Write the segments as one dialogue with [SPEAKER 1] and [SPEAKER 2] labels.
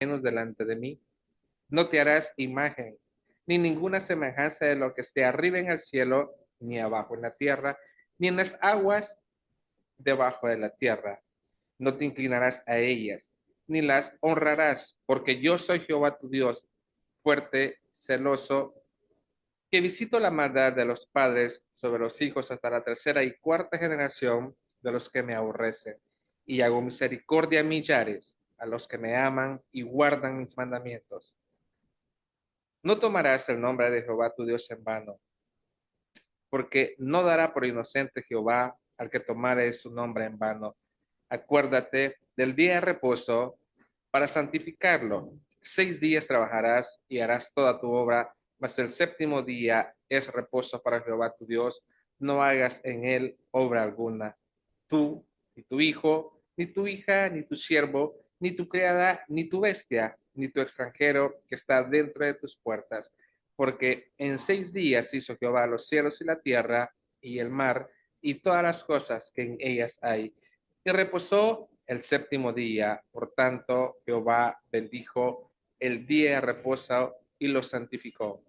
[SPEAKER 1] menos delante de mí. No te harás imagen, ni ninguna semejanza de lo que esté arriba en el cielo, ni abajo en la tierra, ni en las aguas debajo de la tierra. No te inclinarás a ellas, ni las honrarás, porque yo soy Jehová tu Dios, fuerte, celoso, que visito la maldad de los padres sobre los hijos hasta la tercera y cuarta generación de los que me aborrecen, y hago misericordia a millares, a los que me aman y guardan mis mandamientos. No tomarás el nombre de Jehová tu Dios en vano, porque no dará por inocente Jehová al que tomare su nombre en vano. Acuérdate del día de reposo para santificarlo. 6 días trabajarás y harás toda tu obra, mas el séptimo día es reposo para Jehová tu Dios. No hagas en él obra alguna. Tú, ni tu hijo, ni tu hija, ni tu siervo, ni tu criada, ni tu bestia, ni tu extranjero que está dentro de tus puertas, porque en 6 días hizo Jehová los cielos y la tierra y el mar y todas las cosas que en ellas hay. Y reposó el séptimo día. Por tanto, Jehová bendijo el día de reposo y lo santificó.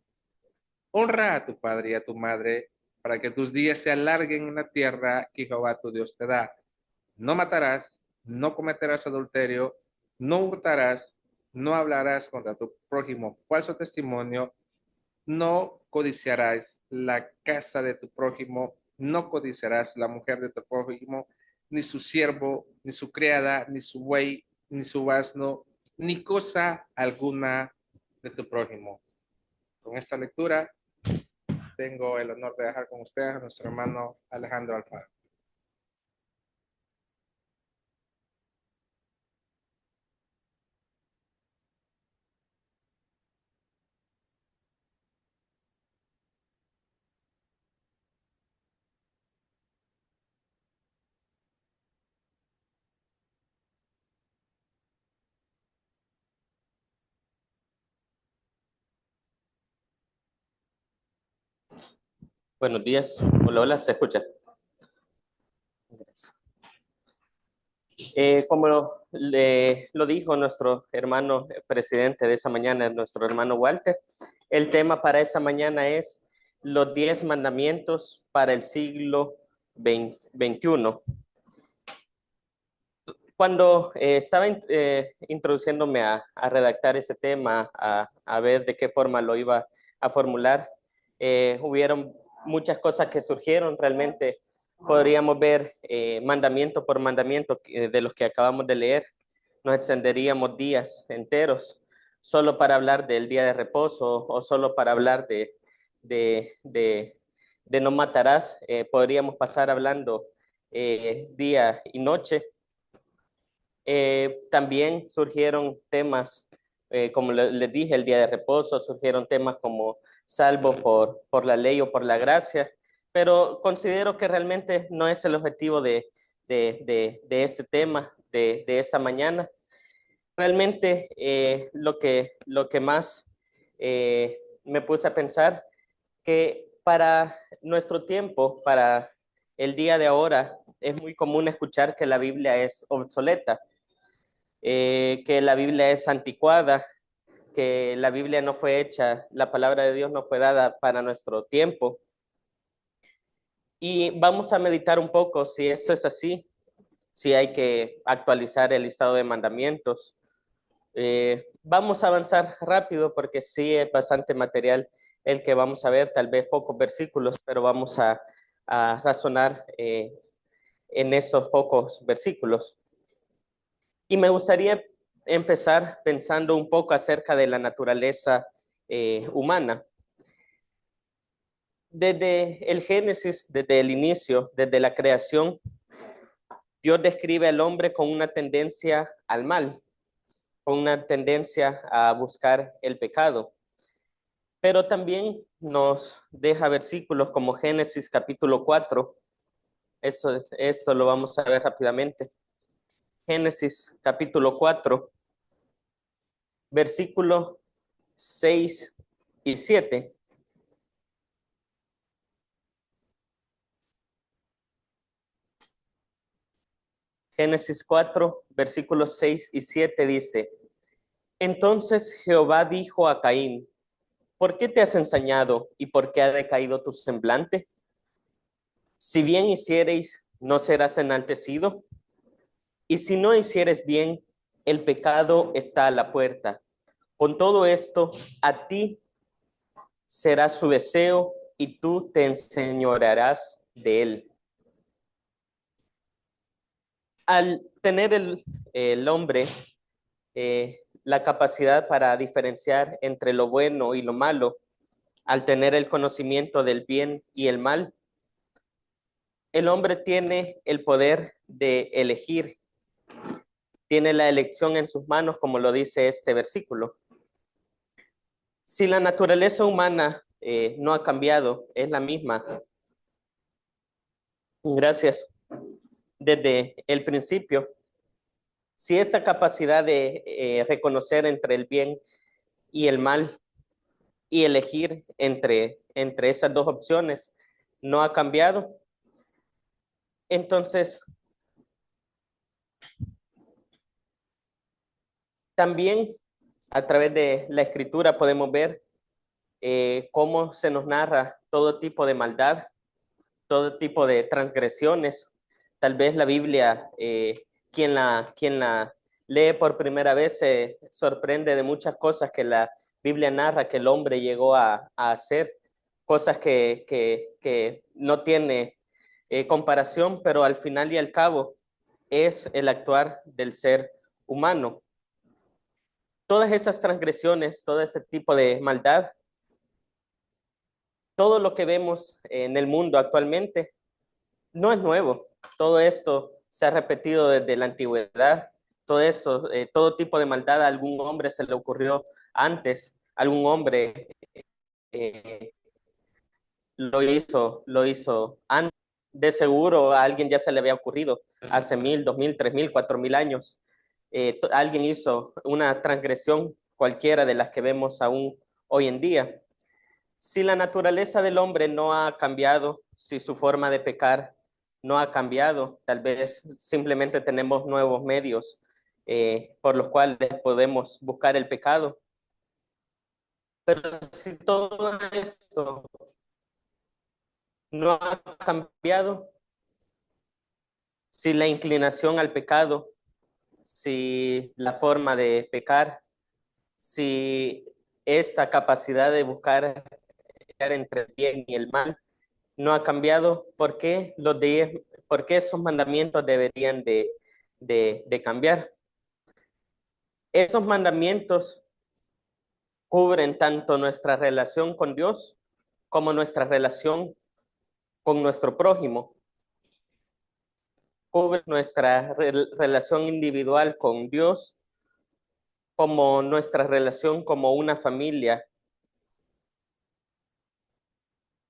[SPEAKER 1] Honra a tu padre y a tu madre para que tus días se alarguen en la tierra que Jehová tu Dios te da. No matarás, no cometerás adulterio, no hurtarás, no hablarás contra tu prójimo falso testimonio, no codiciarás la casa de tu prójimo, no codiciarás la mujer de tu prójimo, ni su siervo, ni su criada, ni su buey, ni su asno, ni cosa alguna de tu prójimo. Con esta lectura tengo el honor de dejar con ustedes a nuestro hermano Alejandro Alfaro.
[SPEAKER 2] Buenos días. Hola, hola, ¿se escucha? Gracias. Como lo dijo nuestro hermano presidente de esa mañana, nuestro hermano Walter, el tema para esa mañana es los 10 mandamientos para el siglo XXI. Cuando estaba introduciéndome a redactar ese tema, a ver de qué forma lo iba a formular, hubieron muchas cosas que surgieron. Realmente podríamos ver mandamiento por mandamiento de los que acabamos de leer. Nos extenderíamos días enteros solo para hablar del día de reposo o solo para hablar de, de, de no matarás. Podríamos pasar hablando día y noche. También surgieron temas, como les dije, el día de reposo, surgieron temas como salvo por la ley o por la gracia, pero considero que realmente no es el objetivo de este tema, de esta mañana. Realmente lo que más me puse a pensar, que para nuestro tiempo, para el día de ahora, es muy común escuchar que la Biblia es obsoleta, que la Biblia es anticuada, que la Biblia no fue hecha, la palabra de Dios no fue dada para nuestro tiempo. Y vamos a meditar un poco si esto es así, si hay que actualizar el listado de mandamientos. Vamos a avanzar rápido porque sí es bastante material el que vamos a ver, tal vez pocos versículos, pero vamos a razonar en esos pocos versículos. Y me gustaría empezar pensando un poco acerca de la naturaleza humana. Desde el Génesis, desde el inicio, desde la creación, Dios describe al hombre con una tendencia al mal, con una tendencia a buscar el pecado. Pero también nos deja versículos como Génesis capítulo 4. Eso lo vamos a ver rápidamente. Génesis capítulo 4, versículos 6 y 7. Génesis 4, versículos 6 y 7 dice: Entonces Jehová dijo a Caín, ¿por qué te has ensañado y por qué ha decaído tu semblante? Si bien hiciereis, no serás enaltecido, y si no hicieres bien, el pecado está a la puerta. Con todo esto, a ti será su deseo y tú te enseñorearás de él. Al tener el hombre la capacidad para diferenciar entre lo bueno y lo malo, al tener el conocimiento del bien y el mal, el hombre tiene el poder de elegir, tiene la elección en sus manos, como lo dice este versículo. Si la naturaleza humana no ha cambiado, es la misma. Gracias. Desde el principio, si esta capacidad de reconocer entre el bien y el mal y elegir entre esas dos opciones no ha cambiado, entonces también a través de la escritura podemos ver cómo se nos narra todo tipo de maldad, todo tipo de transgresiones. Tal vez la Biblia, quien la lee por primera vez se sorprende de muchas cosas que la Biblia narra que el hombre llegó a hacer, cosas que no tiene comparación, pero al final y al cabo es el actuar del ser humano. Todas esas transgresiones, todo ese tipo de maldad, todo lo que vemos en el mundo actualmente no es nuevo. Todo esto se ha repetido desde la antigüedad. Todo esto, todo tipo de maldad a algún hombre se le ocurrió antes. Algún hombre eh, lo hizo antes. De seguro a alguien ya se le había ocurrido hace 1000, 2000, 3000, 4000 años. Alguien hizo una transgresión cualquiera de las que vemos aún hoy en día. Si la naturaleza del hombre no ha cambiado, si su forma de pecar no ha cambiado, tal vez simplemente tenemos nuevos medios por los cuales podemos buscar el pecado. Pero si todo esto no ha cambiado, si la inclinación al pecado, si la forma de pecar, si esta capacidad de buscar entre el bien y el mal no ha cambiado, ¿por qué esos mandamientos deberían de cambiar? Esos mandamientos cubren tanto nuestra relación con Dios como nuestra relación con nuestro prójimo, cubren nuestra relación individual con Dios como nuestra relación como una familia.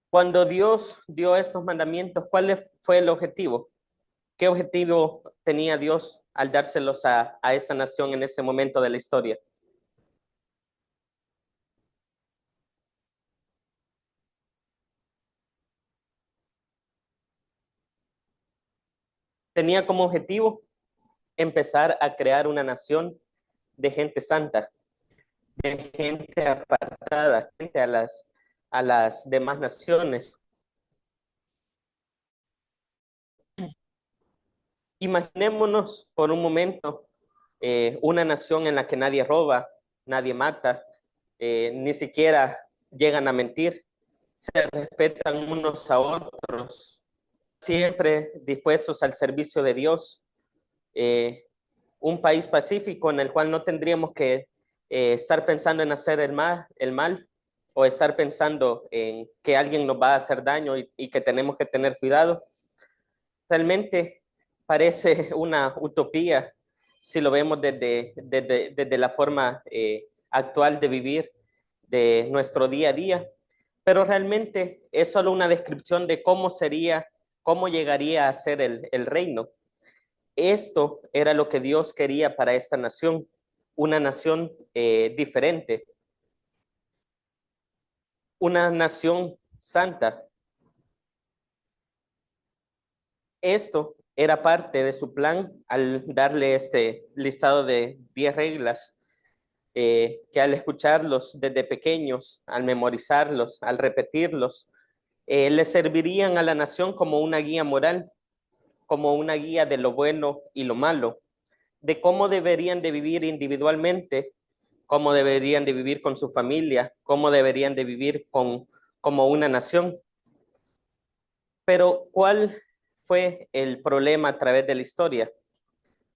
[SPEAKER 2] Cuando Dios dio estos mandamientos, ¿cuál fue el objetivo? ¿Qué objetivo tenía Dios al dárselos a esa nación en ese momento de la historia? Tenía como objetivo empezar a crear una nación de gente santa, de gente apartada, gente a las demás naciones. Imaginémonos por un momento una nación en la que nadie roba, nadie mata, ni siquiera llegan a mentir, se respetan unos a otros, siempre dispuestos al servicio de Dios, eh, un país pacífico en el cual no tendríamos que estar pensando en hacer el mal o estar pensando en que alguien nos va a hacer daño y que tenemos que tener cuidado. Realmente parece una utopía si lo vemos desde la forma actual de vivir de nuestro día a día, pero realmente es solo una descripción de cómo sería, cómo llegaría a ser el reino. Esto era lo que Dios quería para esta nación, una nación diferente, una nación santa. Esto era parte de su plan al darle este listado de 10 reglas. que al escucharlos desde pequeños, al memorizarlos, al repetirlos, les servirían a la nación como una guía moral, como una guía de lo bueno y lo malo, de cómo deberían de vivir individualmente, cómo deberían de vivir con su familia, cómo deberían de vivir como una nación. Pero, ¿cuál fue el problema a través de la historia?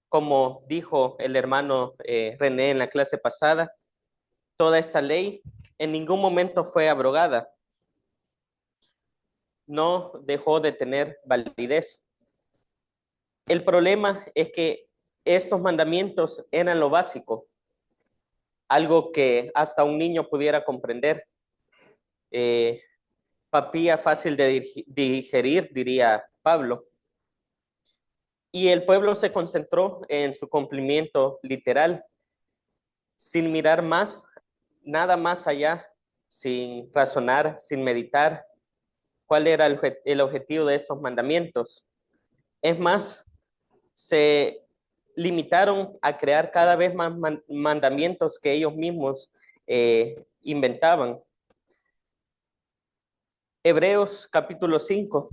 [SPEAKER 2] Como dijo el hermano René en la clase pasada, toda esta ley en ningún momento fue abrogada, no dejó de tener validez. El problema es que estos mandamientos eran lo básico, algo que hasta un niño pudiera comprender. Eh, Papilla fácil de digerir, diría Pablo. Y el pueblo se concentró en su cumplimiento literal, sin mirar más, nada más allá, sin razonar, sin meditar cuál era el objetivo de estos mandamientos. Es más, se limitaron a crear cada vez más mandamientos que ellos mismos inventaban. Hebreos capítulo 5.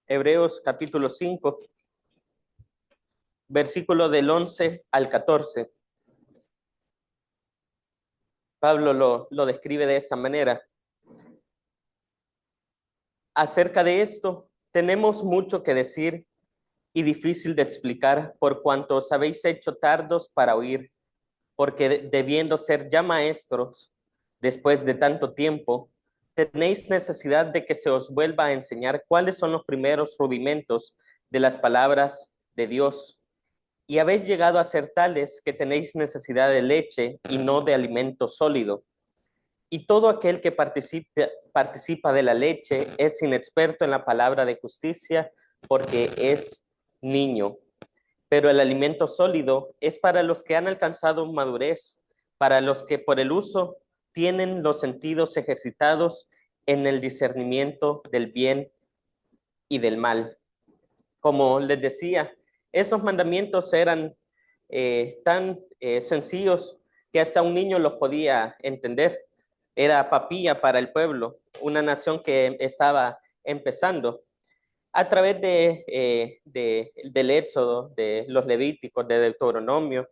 [SPEAKER 2] Hebreos capítulo 5, versículo del 11 al 14. Pablo lo describe de esta manera. Acerca de esto, tenemos mucho que decir y difícil de explicar por cuanto os habéis hecho tardos para oír, porque debiendo ser ya maestros, después de tanto tiempo, tenéis necesidad de que se os vuelva a enseñar cuáles son los primeros rudimentos de las palabras de Dios. Y habéis llegado a ser tales que tenéis necesidad de leche y no de alimento sólido. Y todo aquel que participa de la leche es inexperto en la palabra de justicia porque es niño. Pero el alimento sólido es para los que han alcanzado madurez, para los que por el uso tienen los sentidos ejercitados en el discernimiento del bien y del mal. Como les decía, esos mandamientos eran tan sencillos que hasta un niño los podía entender. Era papilla para el pueblo, una nación que estaba empezando. A través del Éxodo, de los Levíticos, de Deuteronomio,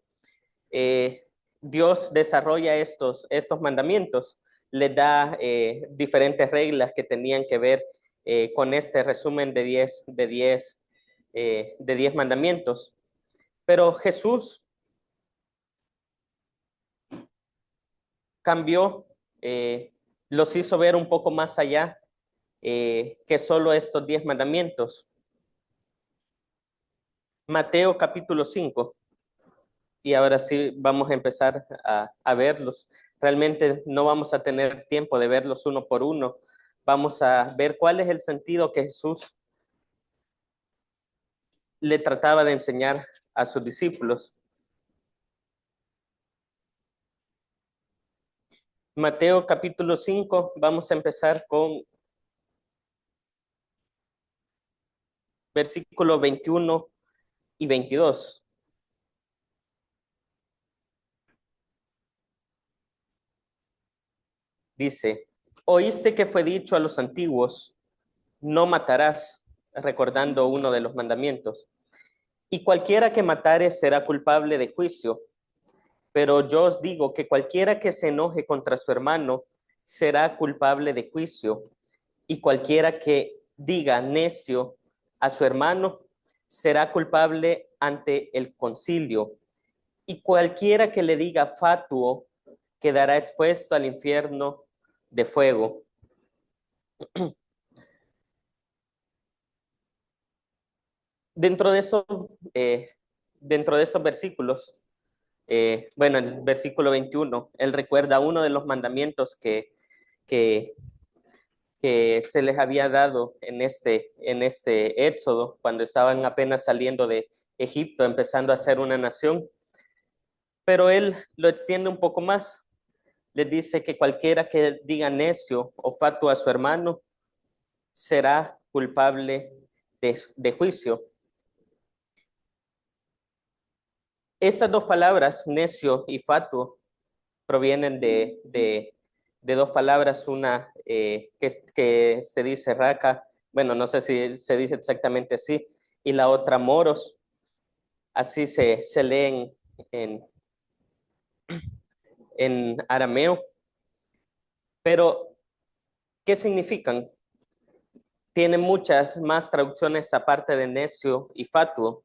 [SPEAKER 2] Dios desarrolla estos mandamientos, les da diferentes reglas que tenían que ver con este resumen de 10 mandamientos. Pero Jesús cambió, los hizo ver un poco más allá que solo estos 10 mandamientos. Mateo capítulo 5, y ahora sí vamos a empezar a verlos. Realmente no vamos a tener tiempo de verlos uno por uno. Vamos a ver cuál es el sentido que Jesús le trataba de enseñar a sus discípulos. Mateo capítulo 5, vamos a empezar con versículos 21 y 22. Dice, oíste que fue dicho a los antiguos, no matarás, recordando uno de los mandamientos. Y cualquiera que matare será culpable de juicio. Pero yo os digo que cualquiera que se enoje contra su hermano será culpable de juicio. Y cualquiera que diga necio a su hermano será culpable ante el concilio. Y cualquiera que le diga fatuo quedará expuesto al infierno de fuego. Dentro de esos, dentro de esos versículos, bueno, en el versículo 21, él recuerda uno de los mandamientos que, que se les había dado en este éxodo, cuando estaban apenas saliendo de Egipto, empezando a ser una nación. Pero él lo extiende un poco más. Les dice que cualquiera que diga necio o fatuo a su hermano será culpable de juicio. Estas dos palabras, necio y fatuo, provienen de dos palabras, una que se dice raca, bueno, no sé si se dice exactamente así, y la otra moros, así se leen en arameo. Pero, ¿qué significan? Tiene muchas más traducciones aparte de necio y fatuo.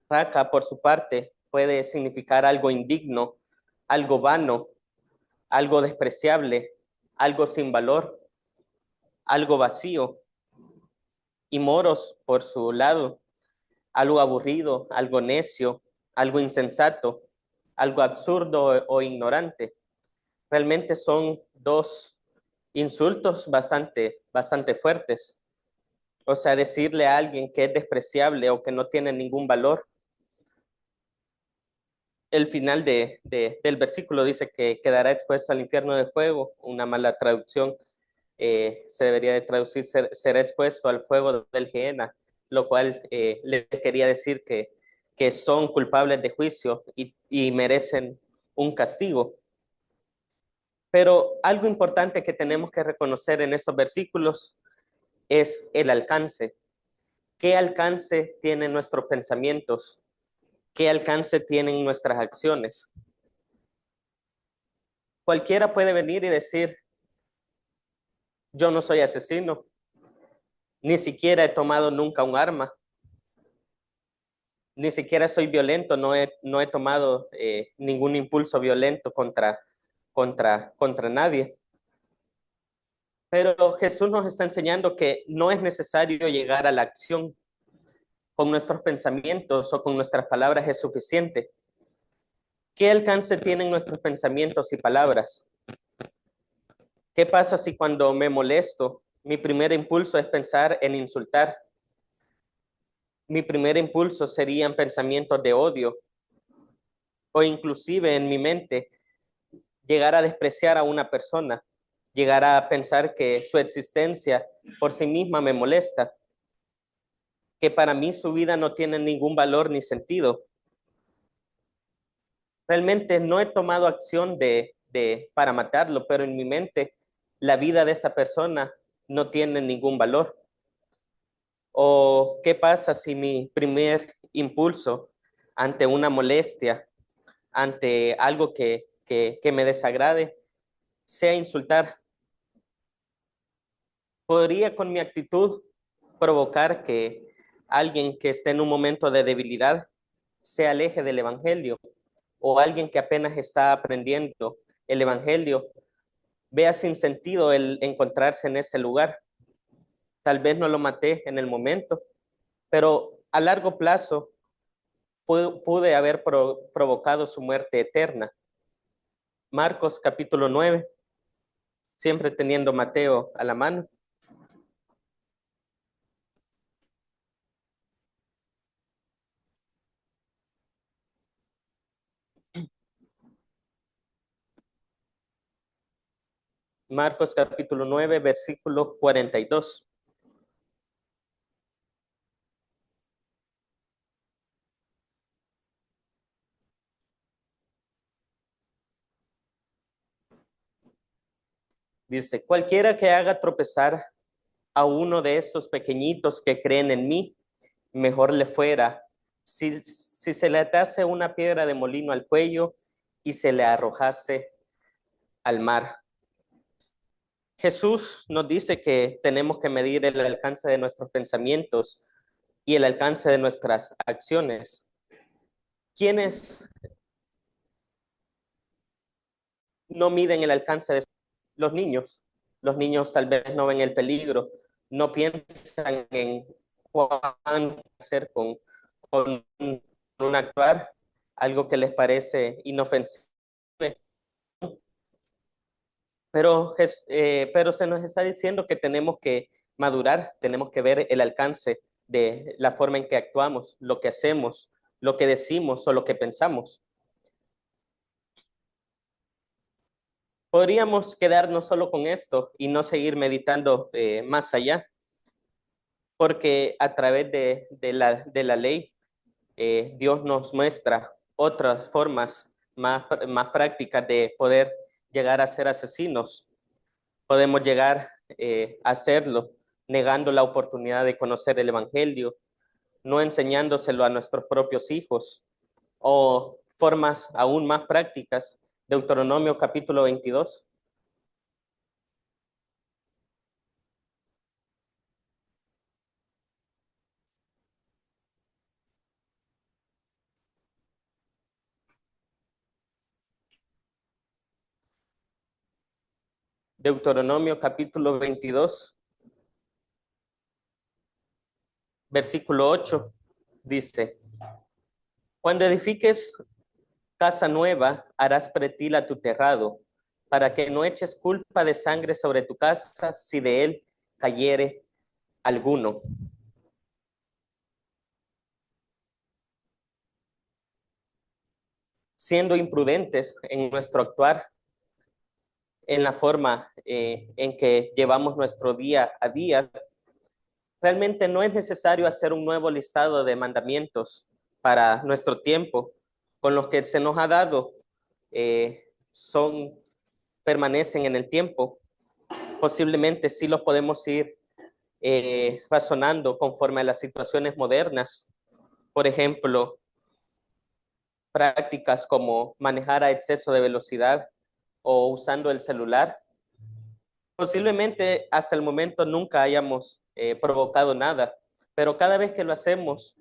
[SPEAKER 2] Raca, por su parte, puede significar algo indigno, algo vano, algo despreciable, algo sin valor, algo vacío. Y moros, por su lado, algo aburrido, algo necio, algo insensato, algo absurdo o ignorante. Realmente son dos insultos bastante fuertes. O sea, decirle a alguien que es despreciable o que no tiene ningún valor. El final del versículo dice que quedará expuesto al infierno de fuego. Una mala traducción se debería de traducir será expuesto al fuego del Gehenna, lo cual le quería decir que son culpables de juicio y merecen un castigo. Pero algo importante que tenemos que reconocer en estos versículos es el alcance. ¿Qué alcance tienen nuestros pensamientos? ¿Qué alcance tienen nuestras acciones? Cualquiera puede venir y decir, yo no soy asesino, ni siquiera he tomado nunca un arma, ni siquiera soy violento, no he tomado ningún impulso violento contra nadie. Pero Jesús nos está enseñando que no es necesario llegar a la acción. Con nuestros pensamientos o con nuestras palabras es suficiente. ¿Qué alcance tienen nuestros pensamientos y palabras? ¿Qué pasa si cuando me molesto, mi primer impulso es pensar en insultar? Mi primer impulso serían pensamientos de odio o inclusive en mi mente llegar a despreciar a una persona, llegar a pensar que su existencia por sí misma me molesta, que para mí su vida no tiene ningún valor ni sentido. Realmente no he tomado acción para matarlo, pero en mi mente la vida de esa persona no tiene ningún valor. ¿O qué pasa si mi primer impulso ante una molestia, ante algo que me desagrade, sea insultar? Podría con mi actitud provocar que alguien que esté en un momento de debilidad se aleje del Evangelio, o alguien que apenas está aprendiendo el Evangelio vea sin sentido el encontrarse en ese lugar. Tal vez no lo maté en el momento, pero a largo plazo pude haber provocado su muerte eterna. Marcos capítulo 9, siempre teniendo Mateo a la mano. Marcos capítulo 9, versículo 42. Dice, cualquiera que haga tropezar a uno de estos pequeñitos que creen en mí, mejor le fuera si se le atase una piedra de molino al cuello y se le arrojase al mar. Jesús nos dice que tenemos que medir el alcance de nuestros pensamientos y el alcance de nuestras acciones. ¿Quiénes no miden el alcance de los niños? Los niños tal vez no ven el peligro, no piensan en cuán hacer con un actuar, algo que les parece inofensivo. Pero se nos está diciendo que tenemos que madurar, tenemos que ver el alcance de la forma en que actuamos, lo que hacemos, lo que decimos o lo que pensamos. Podríamos quedarnos solo con esto y no seguir meditando más allá, porque a través de la ley, Dios nos muestra otras formas más prácticas de poder llegar a ser asesinos. Podemos llegar a hacerlo negando la oportunidad de conocer el Evangelio, no enseñándoselo a nuestros propios hijos, o formas aún más prácticas. Deuteronomio capítulo 22. Deuteronomio capítulo 22, versículo 8, dice, cuando edifiques casa nueva, harás pretil a tu terrado, para que no eches culpa de sangre sobre tu casa si de él cayere alguno. Siendo imprudentes en nuestro actuar, en la forma en que llevamos nuestro día a día, realmente no es necesario hacer un nuevo listado de mandamientos para nuestro tiempo. Con los que se nos ha dado, son, permanecen en el tiempo. Posiblemente sí los podemos ir razonando conforme a las situaciones modernas. Por ejemplo, prácticas como manejar a exceso de velocidad o usando el celular. Posiblemente hasta el momento nunca hayamos provocado nada, pero cada vez que lo hacemos,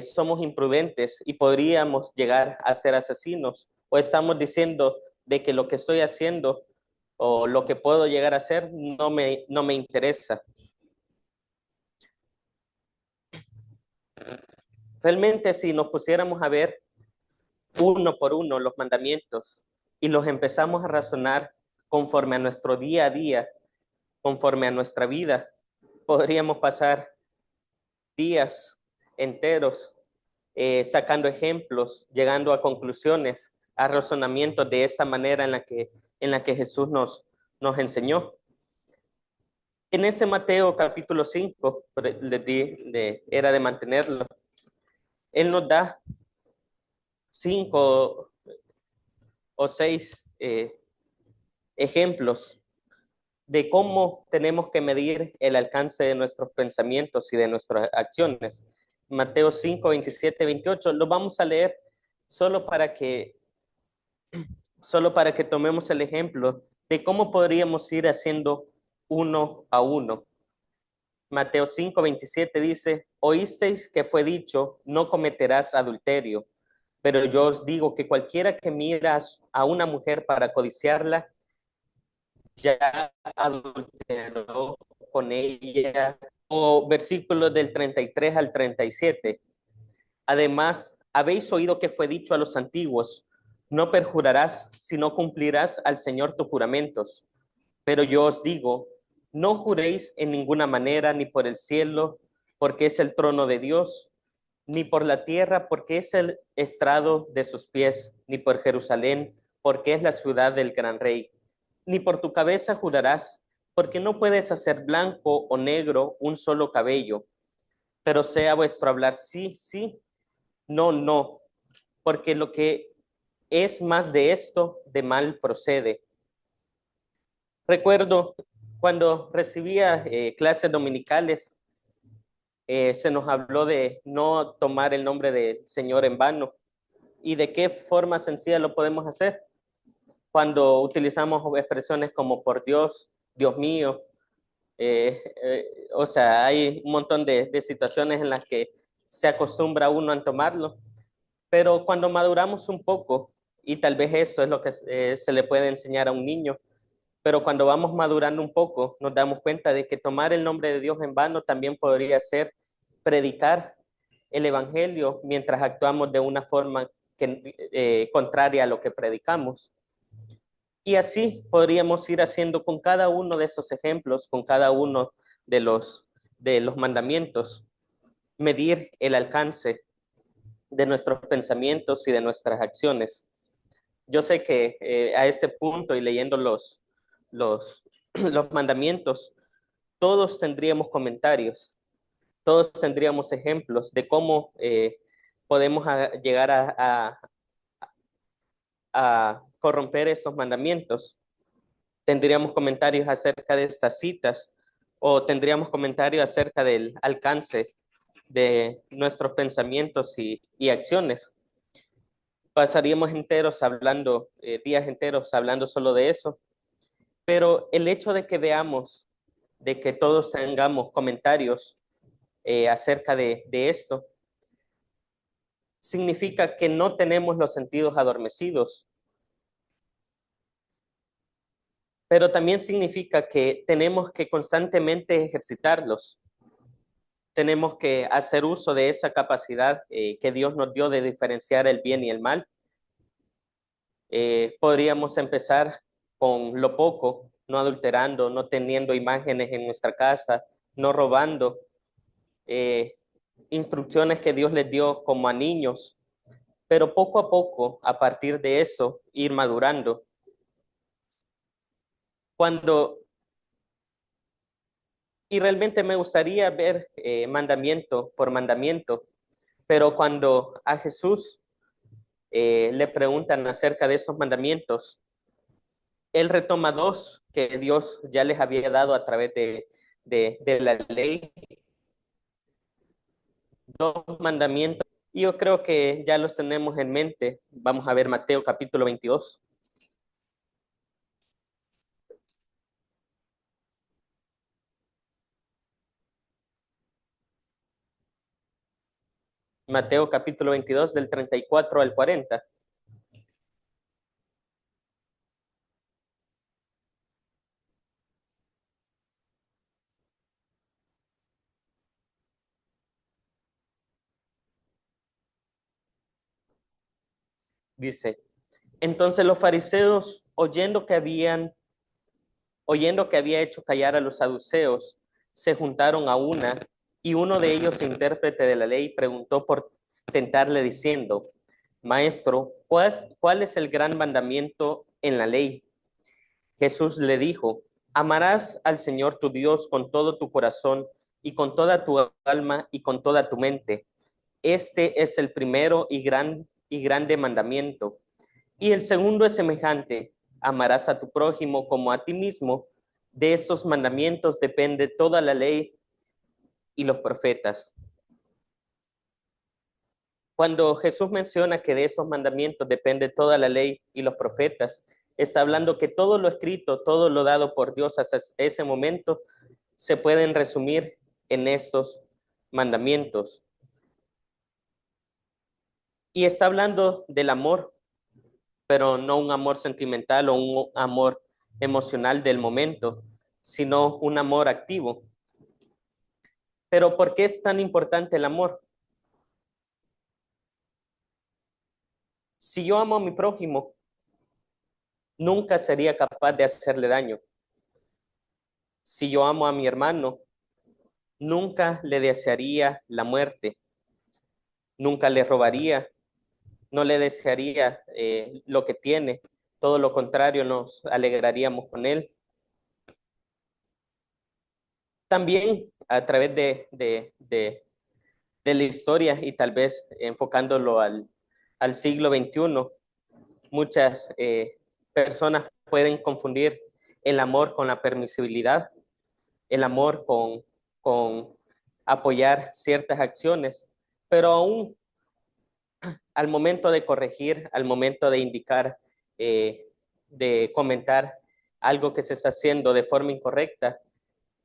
[SPEAKER 2] somos imprudentes y podríamos llegar a ser asesinos, o estamos diciendo de que lo que estoy haciendo o lo que puedo llegar a hacer no me interesa. Realmente si nos pusiéramos a ver uno por uno los mandamientos y los empezamos a razonar conforme a nuestro día a día, conforme a nuestra vida, podríamos pasar días enteros sacando ejemplos, llegando a conclusiones, a razonamientos de esta manera en la que Jesús nos enseñó. En ese Mateo capítulo 5, era de mantenerlo, Él nos da 5 o 6 ejemplos de cómo tenemos que medir el alcance de nuestros pensamientos y de nuestras acciones. Mateo 5, 27, 28, lo vamos a leer solo para que, solo para que tomemos el ejemplo de cómo podríamos ir haciendo uno a uno. Mateo 5, 27 dice, oísteis que fue dicho, no cometerás adulterio, pero yo os digo que cualquiera que mira a una mujer para codiciarla, ya adulteró con ella. O versículos del 33 al 37. Además, habéis oído que fue dicho a los antiguos, no perjurarás, sino cumplirás al Señor tus juramentos. Pero yo os digo, no juréis en ninguna manera, ni por el cielo, porque es el trono de Dios, ni por la tierra, porque es el estrado de sus pies, ni por Jerusalén, porque es la ciudad del gran rey. Ni por tu cabeza jurarás, porque no puedes hacer blanco o negro un solo cabello, pero sea vuestro hablar sí, sí, no, no, porque lo que es más de esto, de mal procede. Recuerdo cuando recibía clases dominicales, se nos habló de no tomar el nombre del Señor en vano. ¿Y de qué forma sencilla lo podemos hacer? Cuando utilizamos expresiones como por Dios, Dios mío, o sea, hay un montón de situaciones en las que se acostumbra uno a tomarlo, pero cuando maduramos un poco, y tal vez esto es lo que se le puede enseñar a un niño, pero cuando vamos madurando un poco, nos damos cuenta de que tomar el nombre de Dios en vano también podría ser predicar el Evangelio mientras actuamos de una forma contraria a lo que predicamos. Y así podríamos ir haciendo con cada uno de esos ejemplos, con cada uno de los mandamientos, medir el alcance de nuestros pensamientos y de nuestras acciones. Yo sé que a este punto y leyendo los, los mandamientos, todos tendríamos comentarios, todos tendríamos ejemplos de cómo podemos llegar a corromper estos mandamientos. Tendríamos comentarios acerca de estas citas o tendríamos comentarios acerca del alcance de nuestros pensamientos y acciones. Pasaríamos enteros hablando, días enteros hablando solo de eso, pero el hecho de que veamos, de que todos tengamos comentarios acerca de esto, significa que no tenemos los sentidos adormecidos, pero también significa que tenemos que constantemente ejercitarlos. Tenemos que hacer uso de esa capacidad que Dios nos dio de diferenciar el bien y el mal. Podríamos empezar con lo poco, no adulterando, no teniendo imágenes en nuestra casa, no robando, eh, instrucciones que Dios les dio como a niños, pero poco a poco, a partir de eso, ir madurando. Cuando, y realmente me gustaría ver mandamiento por mandamiento, pero cuando a Jesús le preguntan acerca de esos mandamientos, él retoma dos que Dios ya les había dado a través de la ley, dos mandamientos. Y yo creo que ya los tenemos en mente. Vamos a ver Mateo capítulo 22. Mateo capítulo 22 del 34 al 40. Dice, entonces los fariseos, oyendo que había hecho callar a los saduceos, se juntaron a una, y uno de ellos, intérprete de la ley, preguntó por tentarle diciendo, Maestro, ¿cuál es el gran mandamiento en la ley? Jesús le dijo, amarás al Señor tu Dios con todo tu corazón y con toda tu alma y con toda tu mente. Este es el primero y grande mandamiento. Y el segundo es semejante, amarás a tu prójimo como a ti mismo. De estos mandamientos depende toda la ley y los profetas. Cuando Jesús menciona que de esos mandamientos depende toda la ley y los profetas, está hablando que todo lo escrito, todo lo dado por Dios hasta ese momento, se pueden resumir en estos mandamientos. Y está hablando del amor, pero no un amor sentimental o un amor emocional del momento, sino un amor activo. Pero ¿por qué es tan importante el amor? Si yo amo a mi prójimo, nunca sería capaz de hacerle daño. Si yo amo a mi hermano, nunca le desearía la muerte, nunca le robaría, no le desearía lo que tiene, todo lo contrario, nos alegraríamos con él. También a través de la historia y tal vez enfocándolo al siglo XXI, muchas personas pueden confundir el amor con la permisibilidad, el amor con apoyar ciertas acciones, pero aún al momento de corregir, al momento de indicar, de comentar algo que se está haciendo de forma incorrecta,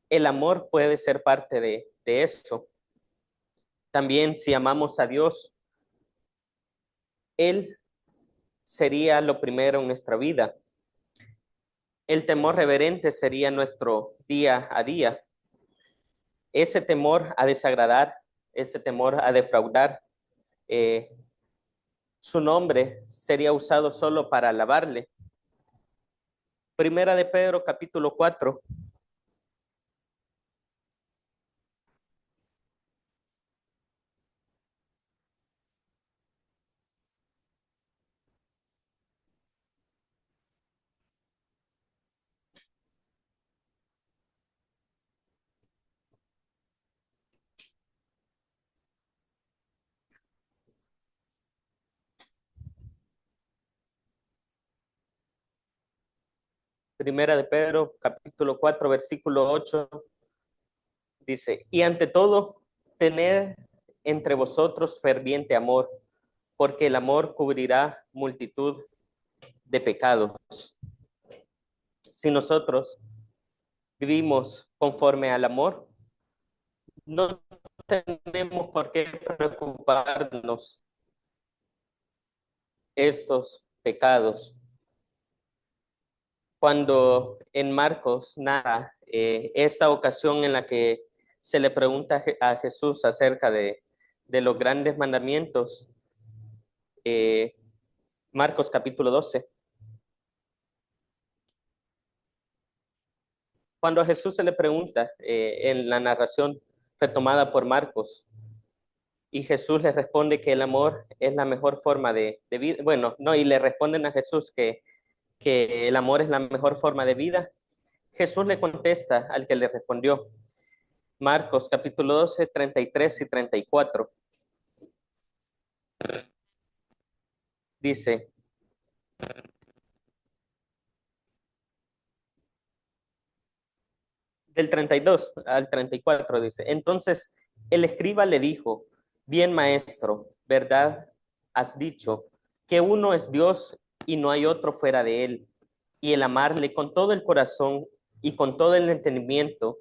[SPEAKER 2] el amor puede ser parte de eso. También si amamos a Dios, Él sería lo primero en nuestra vida. El temor reverente sería nuestro día a día. Ese temor a desagradar, ese temor a defraudar, eh, su nombre sería usado solo para alabarle. Primera de Pedro, capítulo 4. Primera de Pedro, capítulo 4, versículo 8, dice, y ante todo, tened entre vosotros ferviente amor, porque el amor cubrirá multitud de pecados. Si nosotros vivimos conforme al amor, no tenemos por qué preocuparnos estos pecados. Cuando en Marcos narra esta ocasión en la que se le pregunta a Jesús acerca de los grandes mandamientos, Marcos capítulo 12, cuando a Jesús se le pregunta en la narración retomada por Marcos, y Jesús le responde que el amor es la mejor forma de vida, bueno, no, y le responden a Jesús que el amor es la mejor forma de vida, Jesús le contesta al que le respondió, Marcos capítulo 12, 33 y 34. Dice, del 32 al 34 dice, entonces el escriba le dijo, bien maestro, ¿verdad has dicho que uno es Dios y no hay otro fuera de él? Y el amarle con todo el corazón y con todo el entendimiento,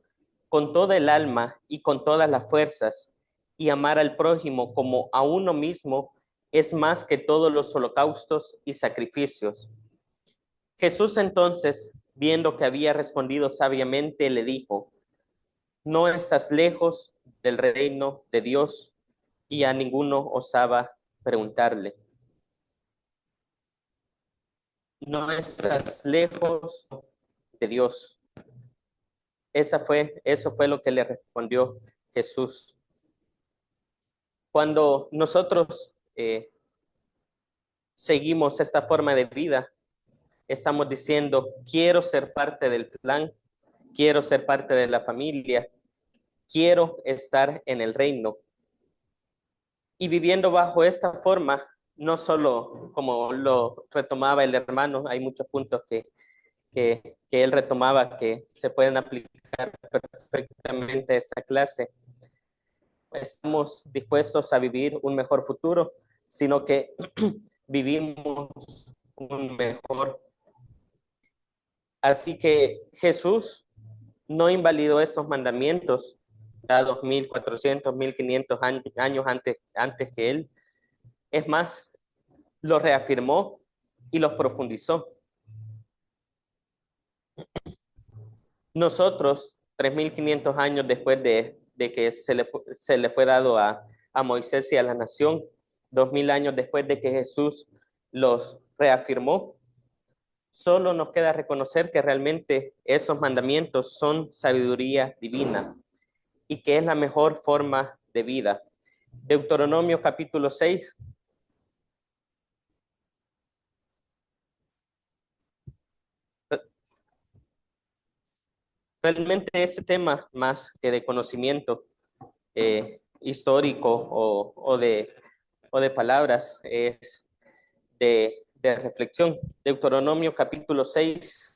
[SPEAKER 2] con toda el alma y con todas las fuerzas, y amar al prójimo como a uno mismo es más que todos los holocaustos y sacrificios. Jesús entonces, viendo que había respondido sabiamente, le dijo, no estás lejos del reino de Dios, y a ninguno osaba preguntarle. No estás lejos de Dios. Eso fue lo que le respondió Jesús. Cuando nosotros seguimos esta forma de vida, estamos diciendo, quiero ser parte del plan, quiero ser parte de la familia, quiero estar en el reino. Y viviendo bajo esta forma, no solo como lo retomaba el hermano, hay muchos puntos que él retomaba que se pueden aplicar perfectamente a esta clase. Estamos dispuestos a vivir un mejor futuro, sino que vivimos un mejor. Así que Jesús no invalidó estos mandamientos dados 1400, 1500 años antes que él. Es más, los reafirmó y los profundizó. Nosotros, 3500 años después de que se le fue dado a Moisés y a la nación, 2000 años después de que Jesús los reafirmó, solo nos queda reconocer que realmente esos mandamientos son sabiduría divina y que es la mejor forma de vida. Deuteronomio capítulo 6. Realmente ese tema, más que de conocimiento histórico o de palabras, es de reflexión. Deuteronomio capítulo 6.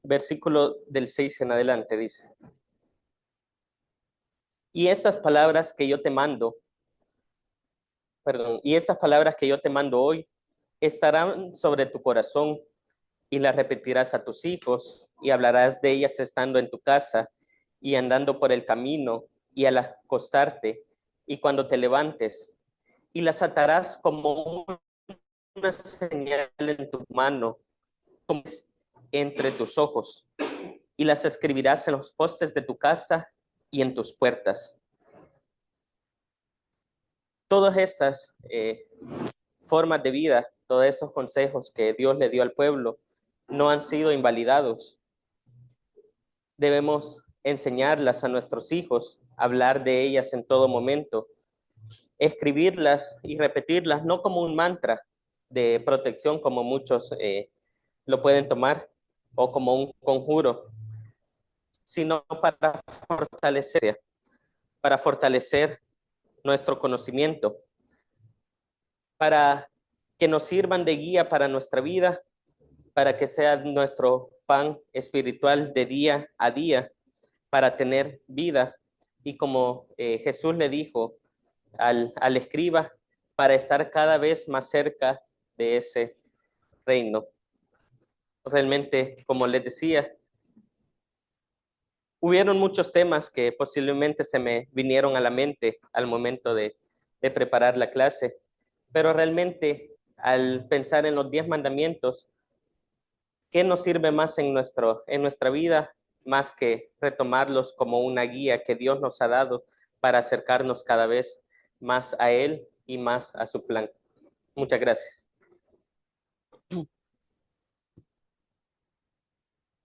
[SPEAKER 2] Versículo del 6 en adelante dice, y estas palabras que yo te mando, y estas palabras que yo te mando hoy estarán sobre tu corazón y las repetirás a tus hijos y hablarás de ellas estando en tu casa y andando por el camino y al acostarte y cuando te levantes y las atarás como una señal en tu mano, como entre tus ojos y las escribirás en los postes de tu casa y en tus puertas. Todas estas formas de vida, todos esos consejos que Dios le dio al pueblo, no han sido invalidados. Debemos enseñarlas a nuestros hijos, hablar de ellas en todo momento, escribirlas y repetirlas, no como un mantra de protección como muchos lo pueden tomar, o como un conjuro, sino para fortalecer nuestro conocimiento, para que nos sirvan de guía para nuestra vida, para que sea nuestro pan espiritual de día a día, para tener vida. Y como Jesús le dijo al escriba, para estar cada vez más cerca de ese reino. Realmente, como les decía, hubieron muchos temas que posiblemente se me vinieron a la mente al momento de preparar la clase, pero realmente al pensar en los 10 mandamientos, ¿qué nos sirve más en nuestra vida más que retomarlos como una guía que Dios nos ha dado para acercarnos cada vez más a Él y más a su plan? Muchas gracias.